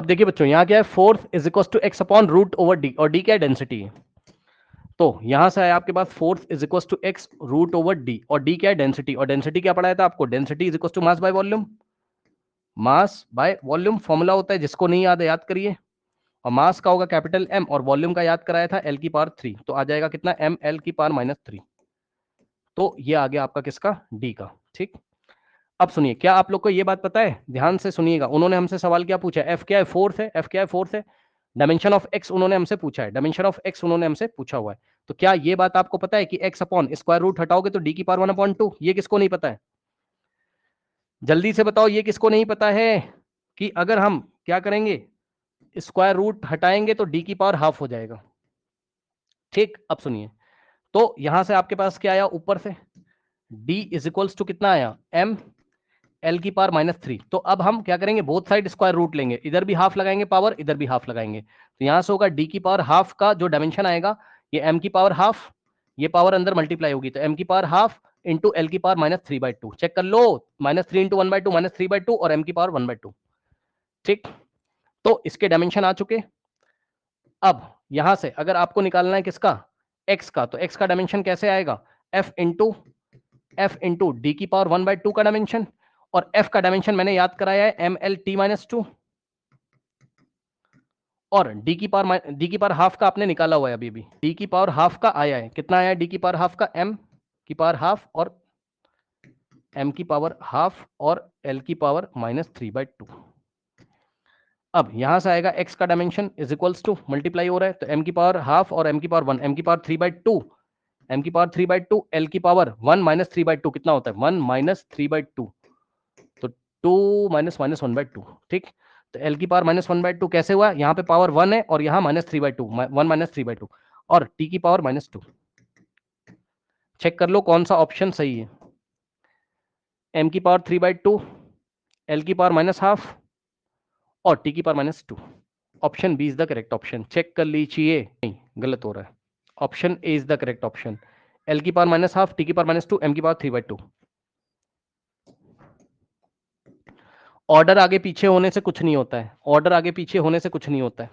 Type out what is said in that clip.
अब देखिए बच्चों, यहाँ क्या है, force is equal to X upon root over D, और डी क्या है, डेंसिटी है। तो यहां से है आपके पास force is equal to X root over D, और डी क्या है, डेंसिटी, और डेंसिटी क्या पढ़ाया था आपको, density is equal to mass by volume. Mass by volume formula होता है, जिसको नहीं याद है याद करिए। और मास का होगा कैपिटल एम, और वॉल्यूम का याद कराया था एल की पावर 3, तो आ जाएगा कितना, एम एल की पावर -3। तो ये आ गया आपका किसका, डी का। ठीक, अब सुनिए, क्या आप लोग को ये बात पता है, ध्यान से सुनिएगा, उन्होंने हमसे सवाल क्या पूछा, एफ क्या है, फोर्स है, एफ क्या है, फोर्स है, डायमेंशन ऑफ एक्स उन्होंने हमसे पूछा है, डायमेंशन ऑफ एक्स उन्होंने हमसे पूछा हुआ है। तो क्या ये बात आपको पता है कि एक्स अपॉन स्क्वायर रूट हटाओगे तो डी की पावर 1/2, ये किसको नहीं पता है, जल्दी से बताओ, ये किसको नहीं पता है कि अगर हम क्या करेंगे, स्क्वायर रूट हटाएंगे तो डी की पावर हाफ हो जाएगा। ठीक, अब सुनिए, तो यहां से आपके पास क्या आया, ऊपर से d इज इक्वल्स टू कितना आया, m l की पावर -3। तो अब हम क्या करेंगे, बोथ साइड स्क्वायर रूट लेंगे, इधर भी हाफ लगाएंगे पावर, इधर भी हाफ लगाएंगे, तो यहां से होगा d की पावर हाफ का जो डायमेंशन आएगा, ये m की पावर हाफ, ये पावर अंदर मल्टीप्लाई होगी, तो m की पावर हाफ इंटू एल की पावर -3/2। चेक कर लो, -3 इंटू 1/2 -3/2, और m की पावर 1/2। ठीक, तो इसके डायमेंशन आ चुके। अब यहां से अगर आपको निकालना है किसका, x का, तो x का डायमेंशन कैसे आएगा, f इंटू डी की पावर 1/2 का डायमेंशन, और f का डायमेंशन मैंने याद कराया है mlt-2, और डी की पावर हाफ का आपने निकाला हुआ है अभी भी, डी की पावर हाफ का आया है, कितना आया है डी की पावर हाफ का, m की पावर हाफ और m की पावर हाफ और l की पावर -3/2। अब यहां से आएगा x का dimension is equals to, multiply हो रहा है, तो m की पावर हाफ और m की पावर 1, m की पावर 3/2, m की पावर 3/2, l की पावर 1 -3/2 कितना होता है, 1 -3/2, तो 2 माइनस 1/2। ठीक, तो l की पावर -1/2 कैसे हुआ, यहाँ पे पावर 1 है और यहाँ -3/2, 1 -3/2, और t की पावर -2। चेक कर लो कौन सा ऑप्शन सही है, m की पावर 3/2, l की पावर -12 और t की power -2। Option B is the correct option, check कर लीजिए, नहीं गलत हो रहा है, option A is the correct option, l की पावर -12, t की पावर -2, m की पावर 3/2। ऑर्डर आगे पीछे होने से कुछ नहीं होता है, ऑर्डर आगे पीछे होने से कुछ नहीं होता है।